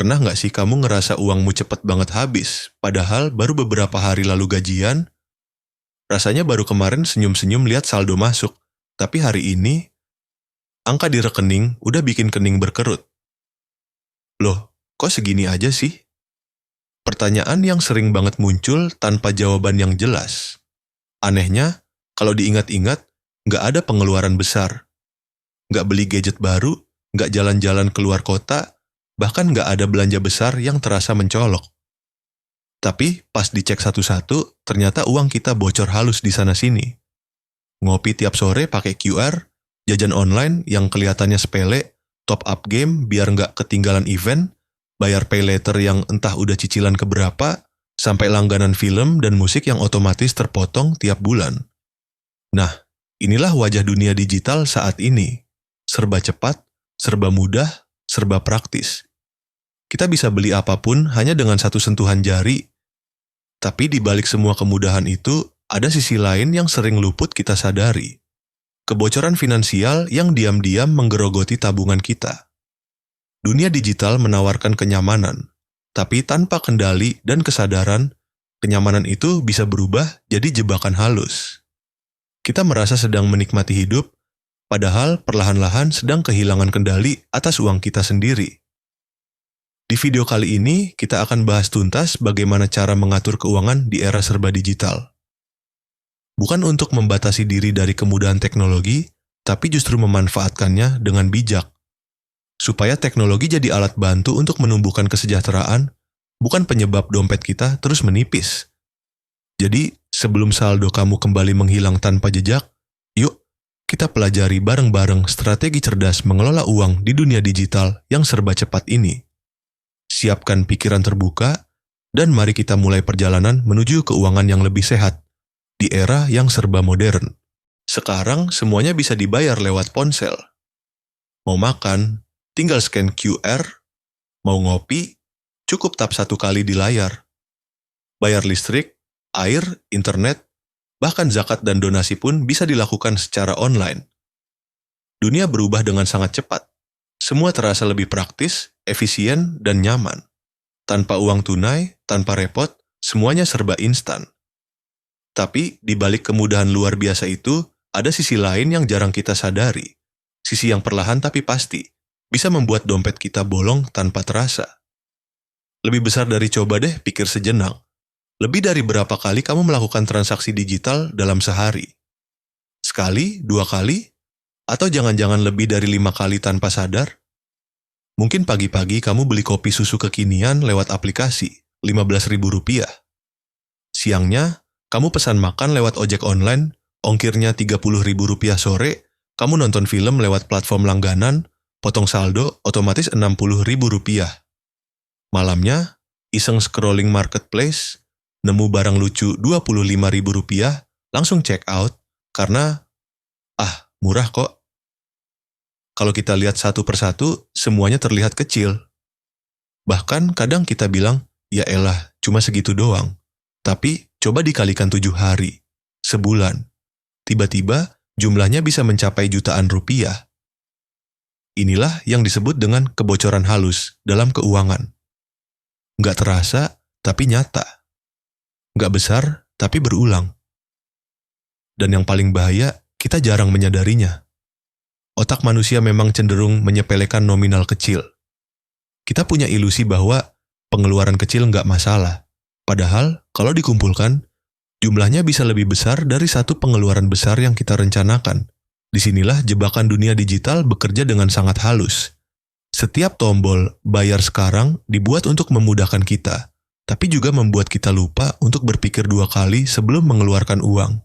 Pernah nggak sih kamu ngerasa uangmu cepet banget habis, padahal baru beberapa hari lalu gajian? Rasanya baru kemarin senyum-senyum lihat saldo masuk, tapi hari ini, angka di rekening udah bikin kening berkerut. Loh, kok segini aja sih? Pertanyaan yang sering banget muncul tanpa jawaban yang jelas. Anehnya, kalau diingat-ingat, nggak ada pengeluaran besar. Nggak beli gadget baru, nggak jalan-jalan keluar kota, bahkan nggak ada belanja besar yang terasa mencolok. Tapi pas dicek satu-satu, ternyata uang kita bocor halus di sana-sini. Ngopi tiap sore pakai QR, jajan online yang kelihatannya sepele, top up game biar nggak ketinggalan event, bayar pay later yang entah udah cicilan keberapa, sampai langganan film dan musik yang otomatis terpotong tiap bulan. Nah, inilah wajah dunia digital saat ini. Serba cepat, serba mudah, serba praktis. Kita bisa beli apapun hanya dengan satu sentuhan jari, tapi di balik semua kemudahan itu, ada sisi lain yang sering luput kita sadari. Kebocoran finansial yang diam-diam menggerogoti tabungan kita. Dunia digital menawarkan kenyamanan, tapi tanpa kendali dan kesadaran, kenyamanan itu bisa berubah jadi jebakan halus. Kita merasa sedang menikmati hidup, padahal perlahan-lahan sedang kehilangan kendali atas uang kita sendiri. Di video kali ini, kita akan bahas tuntas bagaimana cara mengatur keuangan di era serba digital. Bukan untuk membatasi diri dari kemudahan teknologi, tapi justru memanfaatkannya dengan bijak. Supaya teknologi jadi alat bantu untuk menumbuhkan kesejahteraan, bukan penyebab dompet kita terus menipis. Jadi, sebelum saldo kamu kembali menghilang tanpa jejak, yuk kita pelajari bareng-bareng strategi cerdas mengelola uang di dunia digital yang serba cepat ini. Siapkan pikiran terbuka, dan mari kita mulai perjalanan menuju keuangan yang lebih sehat di era yang serba modern. Sekarang semuanya bisa dibayar lewat ponsel. Mau makan, tinggal scan QR. Mau ngopi, cukup tap satu kali di layar. Bayar listrik, air, internet, bahkan zakat dan donasi pun bisa dilakukan secara online. Dunia berubah dengan sangat cepat. Semua terasa lebih praktis, efisien, dan nyaman. Tanpa uang tunai, tanpa repot, semuanya serba instan. Tapi, di balik kemudahan luar biasa itu, ada sisi lain yang jarang kita sadari. Sisi yang perlahan tapi pasti, bisa membuat dompet kita bolong tanpa terasa. Lebih besar dari coba deh pikir sejenak. Lebih dari berapa kali kamu melakukan transaksi digital dalam sehari? Sekali, 2 kali? Atau jangan-jangan lebih dari 5 kali tanpa sadar? Mungkin pagi-pagi kamu beli kopi susu kekinian lewat aplikasi, Rp15.000. Siangnya, kamu pesan makan lewat ojek online, ongkirnya Rp30.000 sore, kamu nonton film lewat platform langganan, potong saldo otomatis Rp60.000. Malamnya, iseng scrolling marketplace, nemu barang lucu Rp25.000, langsung check out, karena, murah kok. Kalau kita lihat satu persatu, semuanya terlihat kecil. Bahkan kadang kita bilang, ya elah, cuma segitu doang. Tapi coba dikalikan 7 hari, sebulan. Tiba-tiba jumlahnya bisa mencapai jutaan rupiah. Inilah yang disebut dengan kebocoran halus dalam keuangan. Nggak terasa, tapi nyata. Nggak besar, tapi berulang. Dan yang paling bahaya, kita jarang menyadarinya. Otak manusia memang cenderung menyepelekan nominal kecil. Kita punya ilusi bahwa pengeluaran kecil nggak masalah. Padahal, kalau dikumpulkan, jumlahnya bisa lebih besar dari satu pengeluaran besar yang kita rencanakan. Disinilah jebakan dunia digital bekerja dengan sangat halus. Setiap tombol bayar sekarang dibuat untuk memudahkan kita, tapi juga membuat kita lupa untuk berpikir 2 kali sebelum mengeluarkan uang.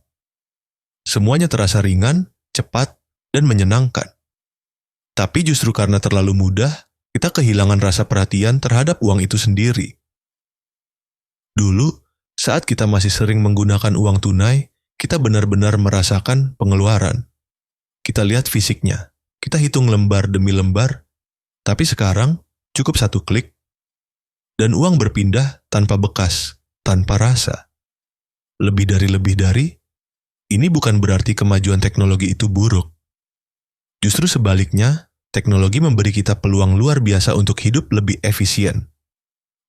Semuanya terasa ringan, cepat, dan menyenangkan. Tapi justru karena terlalu mudah, kita kehilangan rasa perhatian terhadap uang itu sendiri. Dulu, saat kita masih sering menggunakan uang tunai, kita benar-benar merasakan pengeluaran. Kita lihat fisiknya, kita hitung lembar demi lembar, tapi sekarang cukup 1 klik, dan uang berpindah tanpa bekas, tanpa rasa. Lebih dari, ini bukan berarti kemajuan teknologi itu buruk. Justru sebaliknya, Teknologi memberi kita peluang luar biasa untuk hidup lebih efisien.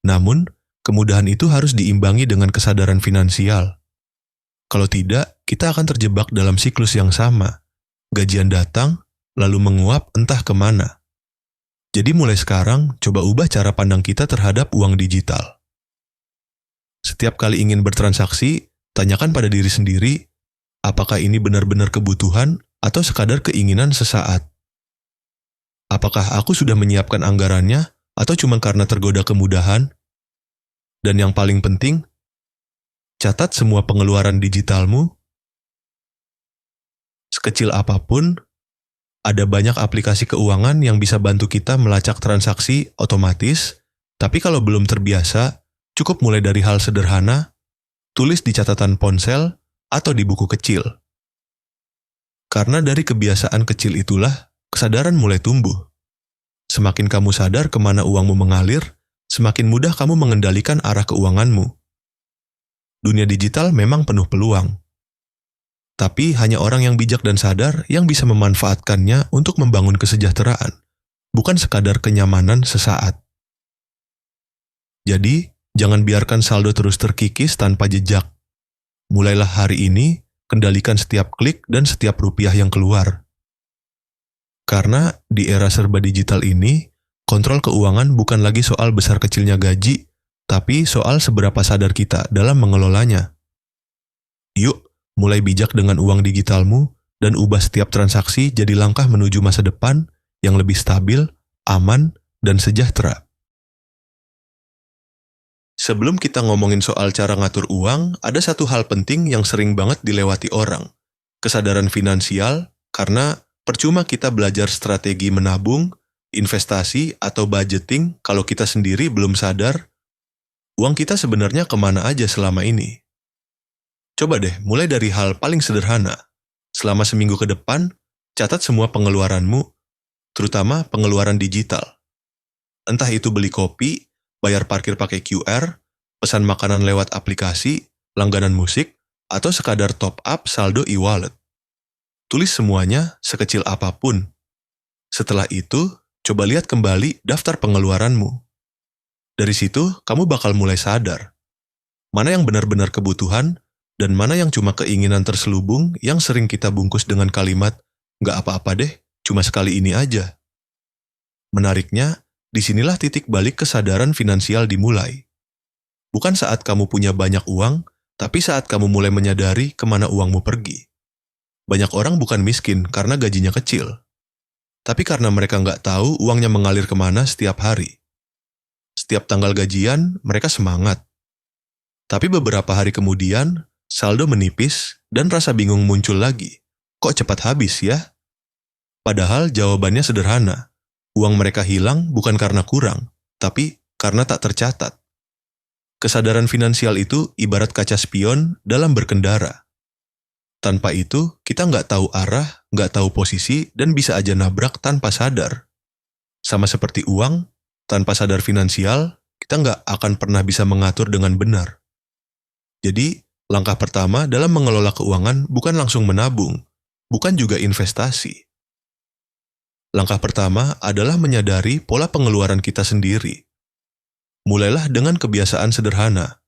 Namun, kemudahan itu harus diimbangi dengan kesadaran finansial. Kalau tidak, kita akan terjebak dalam siklus yang sama. Gajian datang, lalu menguap entah kemana. Jadi mulai sekarang, coba ubah cara pandang kita terhadap uang digital. Setiap kali ingin bertransaksi, tanyakan pada diri sendiri, apakah ini benar-benar kebutuhan atau sekadar keinginan sesaat? Apakah aku sudah menyiapkan anggarannya atau cuma karena tergoda kemudahan? Dan yang paling penting, catat semua pengeluaran digitalmu. Sekecil apapun, ada banyak aplikasi keuangan yang bisa bantu kita melacak transaksi otomatis, tapi kalau belum terbiasa, cukup mulai dari hal sederhana, tulis di catatan ponsel atau di buku kecil. Karena dari kebiasaan kecil itulah, kesadaran mulai tumbuh. Semakin kamu sadar kemana uangmu mengalir, semakin mudah kamu mengendalikan arah keuanganmu. Dunia digital memang penuh peluang. Tapi hanya orang yang bijak dan sadar yang bisa memanfaatkannya untuk membangun kesejahteraan, bukan sekadar kenyamanan sesaat. Jadi, jangan biarkan saldo terus terkikis tanpa jejak. Mulailah hari ini, kendalikan setiap klik dan setiap rupiah yang keluar. Karena di era serba digital ini, kontrol keuangan bukan lagi soal besar kecilnya gaji, tapi soal seberapa sadar kita dalam mengelolanya. Yuk, mulai bijak dengan uang digitalmu dan ubah setiap transaksi jadi langkah menuju masa depan yang lebih stabil, aman, dan sejahtera. Sebelum kita ngomongin soal cara ngatur uang, ada satu hal penting yang sering banget dilewati orang. Kesadaran finansial, karena percuma kita belajar strategi menabung, investasi, atau budgeting kalau kita sendiri belum sadar, uang kita sebenarnya kemana aja selama ini. Coba deh, mulai dari hal paling sederhana. Selama seminggu ke depan, catat semua pengeluaranmu, terutama pengeluaran digital. Entah itu beli kopi, bayar parkir pakai QR, pesan makanan lewat aplikasi, langganan musik, atau sekadar top up saldo e-wallet. Tulis semuanya sekecil apapun. Setelah itu, coba lihat kembali daftar pengeluaranmu. Dari situ, kamu bakal mulai sadar. Mana yang benar-benar kebutuhan, dan mana yang cuma keinginan terselubung yang sering kita bungkus dengan kalimat, "Nggak apa-apa deh, cuma sekali ini aja." Menariknya, disinilah titik balik kesadaran finansial dimulai. Bukan saat kamu punya banyak uang, tapi saat kamu mulai menyadari kemana uangmu pergi. Banyak orang bukan miskin karena gajinya kecil, tapi karena mereka nggak tahu uangnya mengalir kemana setiap hari. Setiap tanggal gajian, mereka semangat. Tapi beberapa hari kemudian, saldo menipis dan rasa bingung muncul lagi. Kok cepat habis ya? Padahal jawabannya sederhana. Uang mereka hilang bukan karena kurang, tapi karena tak tercatat. Kesadaran finansial itu ibarat kaca spion dalam berkendara. Tanpa itu, kita nggak tahu arah, nggak tahu posisi, dan bisa aja nabrak tanpa sadar. Sama seperti uang, tanpa sadar finansial, kita nggak akan pernah bisa mengatur dengan benar. Jadi, langkah pertama dalam mengelola keuangan bukan langsung menabung, bukan juga investasi. Langkah pertama adalah menyadari pola pengeluaran kita sendiri. Mulailah dengan kebiasaan sederhana.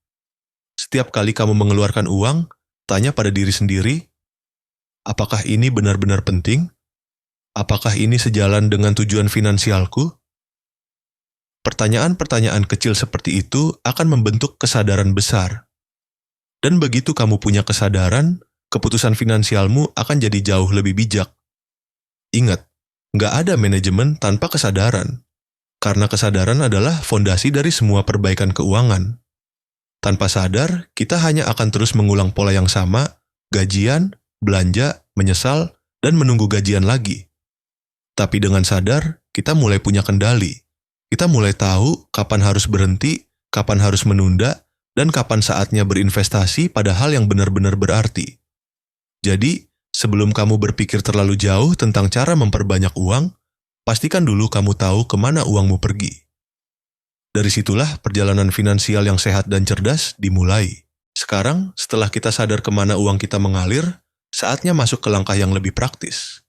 Setiap kali kamu mengeluarkan uang, tanya pada diri sendiri, apakah ini benar-benar penting? Apakah ini sejalan dengan tujuan finansialku? Pertanyaan-pertanyaan kecil seperti itu akan membentuk kesadaran besar. Dan begitu kamu punya kesadaran, keputusan finansialmu akan jadi jauh lebih bijak. Ingat, nggak ada manajemen tanpa kesadaran. Karena kesadaran adalah fondasi dari semua perbaikan keuangan. Tanpa sadar, kita hanya akan terus mengulang pola yang sama, gajian, belanja, menyesal, dan menunggu gajian lagi. Tapi dengan sadar, kita mulai punya kendali. Kita mulai tahu kapan harus berhenti, kapan harus menunda, dan kapan saatnya berinvestasi pada hal yang benar-benar berarti. Jadi, sebelum kamu berpikir terlalu jauh tentang cara memperbanyak uang, pastikan dulu kamu tahu kemana uangmu pergi. Dari situlah perjalanan finansial yang sehat dan cerdas dimulai. Sekarang, setelah kita sadar kemana uang kita mengalir, saatnya masuk ke langkah yang lebih praktis.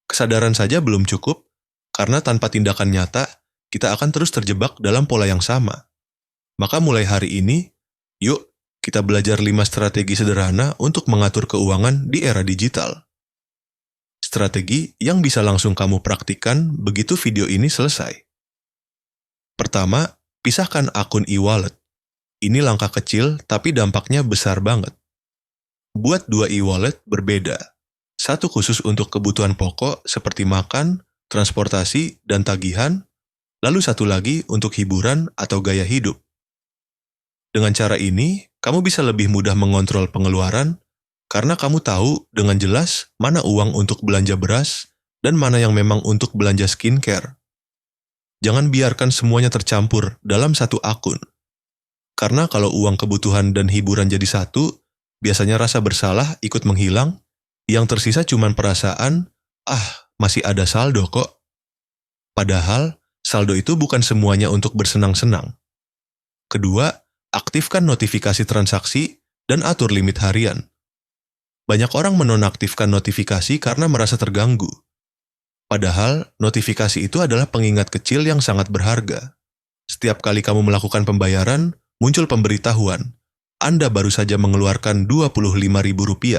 Kesadaran saja belum cukup, Karena tanpa tindakan nyata, kita akan terus terjebak dalam pola yang sama. Maka mulai hari ini, yuk kita belajar 5 strategi sederhana untuk mengatur keuangan di era digital. Strategi yang bisa langsung kamu praktikkan begitu video ini selesai. Pertama, pisahkan akun e-wallet. Ini langkah kecil tapi dampaknya besar banget. Buat 2 e-wallet berbeda. Satu khusus untuk kebutuhan pokok seperti makan, transportasi, dan tagihan, lalu satu lagi untuk hiburan atau gaya hidup. Dengan cara ini, kamu bisa lebih mudah mengontrol pengeluaran karena kamu tahu dengan jelas mana uang untuk belanja beras dan mana yang memang untuk belanja skincare. Jangan biarkan semuanya tercampur dalam satu akun. Karena kalau uang kebutuhan dan hiburan jadi satu, biasanya rasa bersalah ikut menghilang, yang tersisa cuma perasaan, masih ada saldo kok. Padahal, saldo itu bukan semuanya untuk bersenang-senang. Kedua, aktifkan notifikasi transaksi dan atur limit harian. Banyak orang menonaktifkan notifikasi karena merasa terganggu. Padahal, notifikasi itu adalah pengingat kecil yang sangat berharga. Setiap kali kamu melakukan pembayaran, muncul pemberitahuan, Anda baru saja mengeluarkan Rp25.000.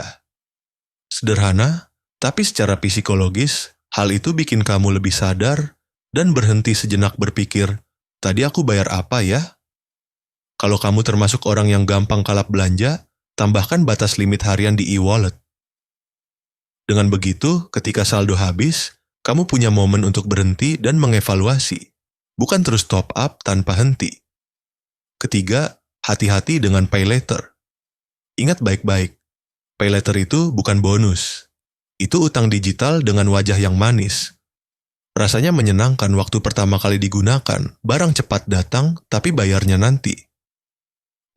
Sederhana, tapi secara psikologis, hal itu bikin kamu lebih sadar dan berhenti sejenak berpikir, tadi aku bayar apa ya? Kalau kamu termasuk orang yang gampang kalap belanja, tambahkan batas limit harian di e-wallet. Dengan begitu, ketika saldo habis, kamu punya momen untuk berhenti dan mengevaluasi, bukan terus top up tanpa henti. Ketiga, hati-hati dengan pay later. Ingat baik-baik, pay later itu bukan bonus. Itu utang digital dengan wajah yang manis. Rasanya menyenangkan waktu pertama kali digunakan, barang cepat datang tapi bayarnya nanti.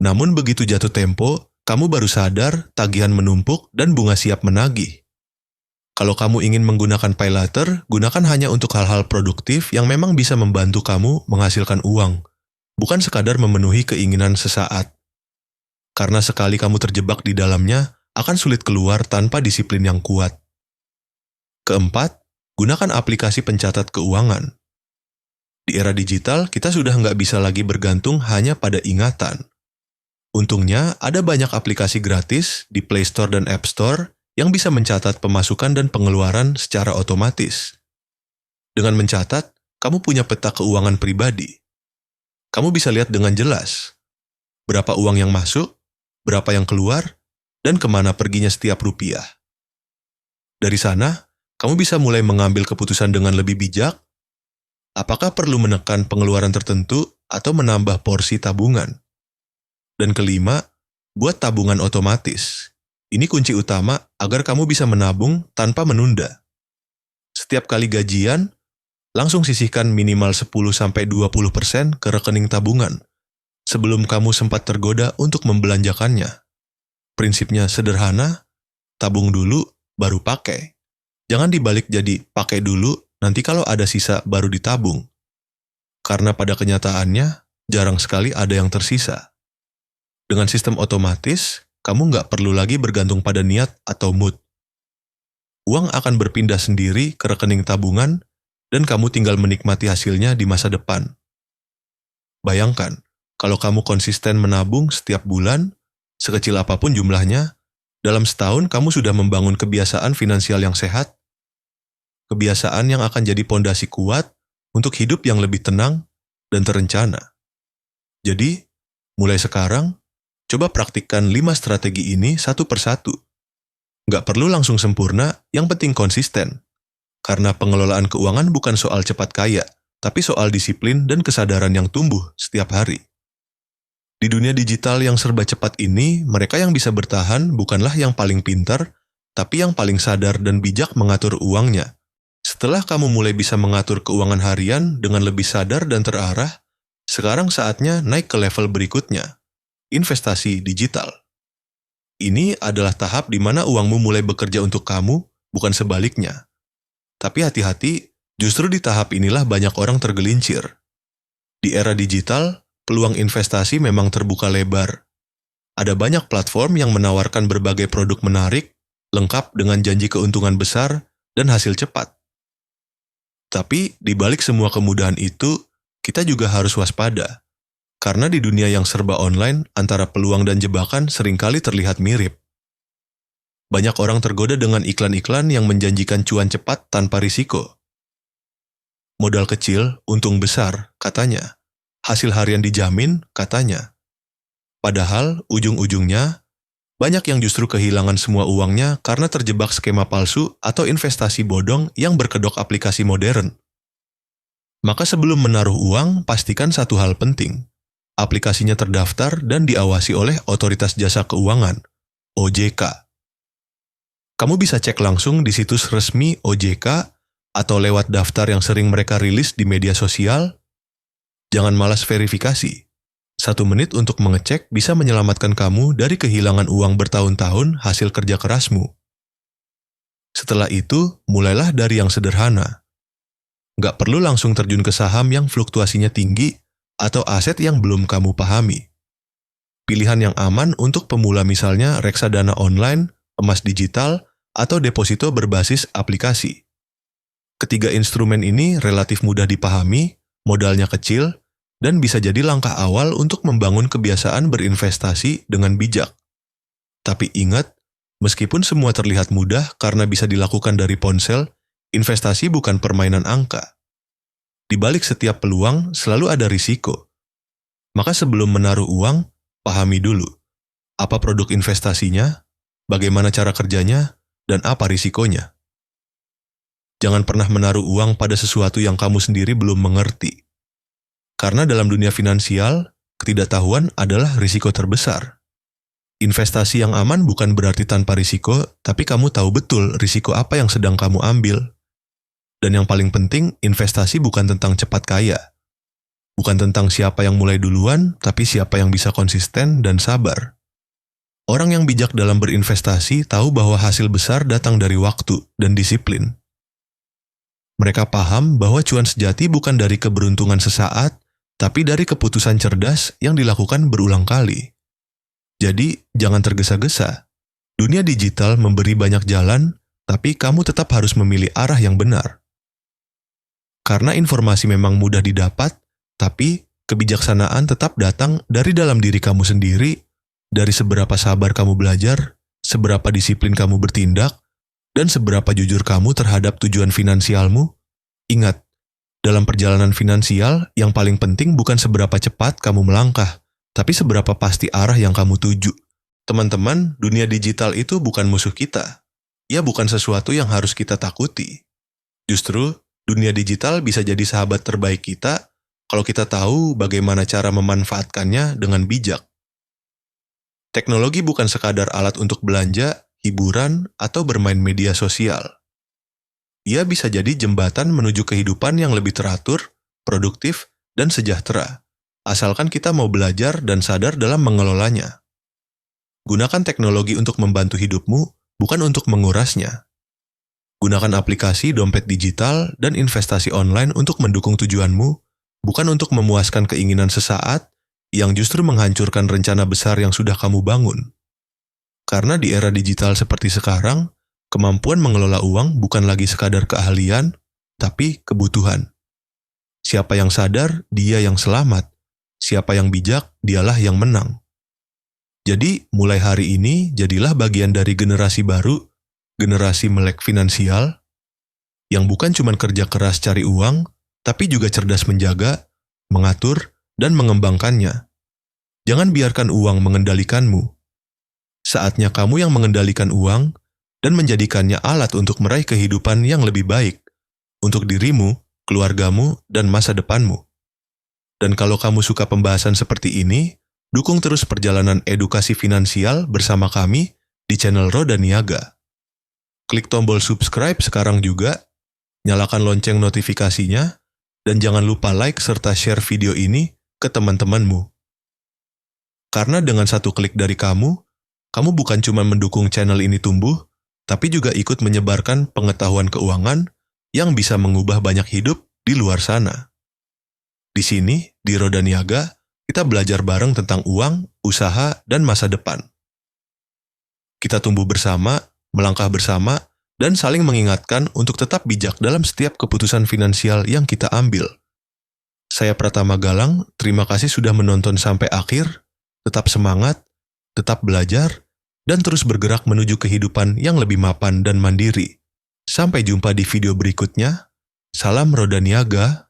Namun begitu jatuh tempo, kamu baru sadar tagihan menumpuk dan bunga siap menagih. Kalau kamu ingin menggunakan pay later, gunakan hanya untuk hal-hal produktif yang memang bisa membantu kamu menghasilkan uang, bukan sekadar memenuhi keinginan sesaat. Karena sekali kamu terjebak di dalamnya, akan sulit keluar tanpa disiplin yang kuat. Keempat, gunakan aplikasi pencatat keuangan. Di era digital, kita sudah nggak bisa lagi bergantung hanya pada ingatan. Untungnya, ada banyak aplikasi gratis di Play Store dan App Store yang bisa mencatat pemasukan dan pengeluaran secara otomatis. Dengan mencatat, kamu punya peta keuangan pribadi. Kamu bisa lihat dengan jelas berapa uang yang masuk, berapa yang keluar, dan kemana perginya setiap rupiah. Dari sana, kamu bisa mulai mengambil keputusan dengan lebih bijak, apakah perlu menekan pengeluaran tertentu atau menambah porsi tabungan. Dan kelima, buat tabungan otomatis. Ini kunci utama agar kamu bisa menabung tanpa menunda. Setiap kali gajian, langsung sisihkan minimal 10-20% ke rekening tabungan sebelum kamu sempat tergoda untuk membelanjakannya. Prinsipnya sederhana, tabung dulu, baru pakai. Jangan dibalik jadi pakai dulu, nanti kalau ada sisa baru ditabung. Karena pada kenyataannya, jarang sekali ada yang tersisa. Dengan sistem otomatis, kamu nggak perlu lagi bergantung pada niat atau mood. Uang akan berpindah sendiri ke rekening tabungan, dan kamu tinggal menikmati hasilnya di masa depan. Bayangkan, kalau kamu konsisten menabung setiap bulan, sekecil apapun jumlahnya, dalam setahun kamu sudah membangun kebiasaan finansial yang sehat, kebiasaan yang akan jadi pondasi kuat untuk hidup yang lebih tenang dan terencana. Jadi, mulai sekarang, coba praktikkan 5 strategi ini satu persatu. Nggak perlu langsung sempurna, yang penting konsisten. Karena pengelolaan keuangan bukan soal cepat kaya, tapi soal disiplin dan kesadaran yang tumbuh setiap hari. Di dunia digital yang serba cepat ini, mereka yang bisa bertahan bukanlah yang paling pintar, tapi yang paling sadar dan bijak mengatur uangnya. Setelah kamu mulai bisa mengatur keuangan harian dengan lebih sadar dan terarah, sekarang saatnya naik ke level berikutnya, investasi digital. Ini adalah tahap di mana uangmu mulai bekerja untuk kamu, bukan sebaliknya. Tapi hati-hati, justru di tahap inilah banyak orang tergelincir. Di era digital, peluang investasi memang terbuka lebar. Ada banyak platform yang menawarkan berbagai produk menarik, lengkap dengan janji keuntungan besar dan hasil cepat. Tapi di balik semua kemudahan itu, kita juga harus waspada. Karena di dunia yang serba online, antara peluang dan jebakan seringkali terlihat mirip. Banyak orang tergoda dengan iklan-iklan yang menjanjikan cuan cepat tanpa risiko. Modal kecil, untung besar, katanya. Hasil harian dijamin, katanya. Padahal, ujung-ujungnya, banyak yang justru kehilangan semua uangnya karena terjebak skema palsu atau investasi bodong yang berkedok aplikasi modern. Maka sebelum menaruh uang, pastikan satu hal penting. Aplikasinya terdaftar dan diawasi oleh Otoritas Jasa Keuangan, OJK. Kamu bisa cek langsung di situs resmi OJK atau lewat daftar yang sering mereka rilis di media sosial. Jangan malas verifikasi. 1 menit untuk mengecek bisa menyelamatkan kamu dari kehilangan uang bertahun-tahun hasil kerja kerasmu. Setelah itu, mulailah dari yang sederhana. Nggak perlu langsung terjun ke saham yang fluktuasinya tinggi atau aset yang belum kamu pahami. Pilihan yang aman untuk pemula misalnya reksadana online, emas digital, atau deposito berbasis aplikasi. Ketiga instrumen ini relatif mudah dipahami, modalnya kecil, dan bisa jadi langkah awal untuk membangun kebiasaan berinvestasi dengan bijak. Tapi ingat, meskipun semua terlihat mudah karena bisa dilakukan dari ponsel, investasi bukan permainan angka. Di balik setiap peluang selalu ada risiko. Maka sebelum menaruh uang, pahami dulu. Apa produk investasinya, bagaimana cara kerjanya, dan apa risikonya. Jangan pernah menaruh uang pada sesuatu yang kamu sendiri belum mengerti. Karena dalam dunia finansial, ketidaktahuan adalah risiko terbesar. Investasi yang aman bukan berarti tanpa risiko, tapi kamu tahu betul risiko apa yang sedang kamu ambil. Dan yang paling penting, investasi bukan tentang cepat kaya. Bukan tentang siapa yang mulai duluan, tapi siapa yang bisa konsisten dan sabar. Orang yang bijak dalam berinvestasi tahu bahwa hasil besar datang dari waktu dan disiplin. Mereka paham bahwa cuan sejati bukan dari keberuntungan sesaat, tapi dari keputusan cerdas yang dilakukan berulang kali. Jadi, jangan tergesa-gesa. Dunia digital memberi banyak jalan, tapi kamu tetap harus memilih arah yang benar. Karena informasi memang mudah didapat, tapi kebijaksanaan tetap datang dari dalam diri kamu sendiri, dari seberapa sabar kamu belajar, seberapa disiplin kamu bertindak, dan seberapa jujur kamu terhadap tujuan finansialmu. Ingat, dalam perjalanan finansial, yang paling penting bukan seberapa cepat kamu melangkah, tapi seberapa pasti arah yang kamu tuju. Teman-teman, dunia digital itu bukan musuh kita. Ia bukan sesuatu yang harus kita takuti. Justru, dunia digital bisa jadi sahabat terbaik kita kalau kita tahu bagaimana cara memanfaatkannya dengan bijak. Teknologi bukan sekadar alat untuk belanja, hiburan, atau bermain media sosial. Ia bisa jadi jembatan menuju kehidupan yang lebih teratur, produktif, dan sejahtera, asalkan kita mau belajar dan sadar dalam mengelolanya. Gunakan teknologi untuk membantu hidupmu, bukan untuk mengurasnya. Gunakan aplikasi dompet digital dan investasi online untuk mendukung tujuanmu, bukan untuk memuaskan keinginan sesaat yang justru menghancurkan rencana besar yang sudah kamu bangun. Karena di era digital seperti sekarang, kemampuan mengelola uang bukan lagi sekadar keahlian, tapi kebutuhan. Siapa yang sadar, dia yang selamat. Siapa yang bijak, dialah yang menang. Jadi, mulai hari ini, jadilah bagian dari generasi baru, generasi melek finansial, yang bukan cuma kerja keras cari uang, tapi juga cerdas menjaga, mengatur, dan mengembangkannya. Jangan biarkan uang mengendalikanmu. Saatnya kamu yang mengendalikan uang, dan menjadikannya alat untuk meraih kehidupan yang lebih baik, untuk dirimu, keluargamu, dan masa depanmu. Dan kalau kamu suka pembahasan seperti ini, dukung terus perjalanan edukasi finansial bersama kami di channel Roda Niaga. Klik tombol subscribe sekarang juga, nyalakan lonceng notifikasinya, dan jangan lupa like serta share video ini ke teman-temanmu. Karena dengan satu klik dari kamu bukan cuma mendukung channel ini tumbuh, tapi juga ikut menyebarkan pengetahuan keuangan yang bisa mengubah banyak hidup di luar sana. Di sini, di Roda Niaga, kita belajar bareng tentang uang, usaha, dan masa depan. Kita tumbuh bersama, melangkah bersama, dan saling mengingatkan untuk tetap bijak dalam setiap keputusan finansial yang kita ambil. Saya Pratama Galang, terima kasih sudah menonton sampai akhir. Tetap semangat, tetap belajar, dan terus bergerak menuju kehidupan yang lebih mapan dan mandiri. Sampai jumpa di video berikutnya. Salam Roda Niaga.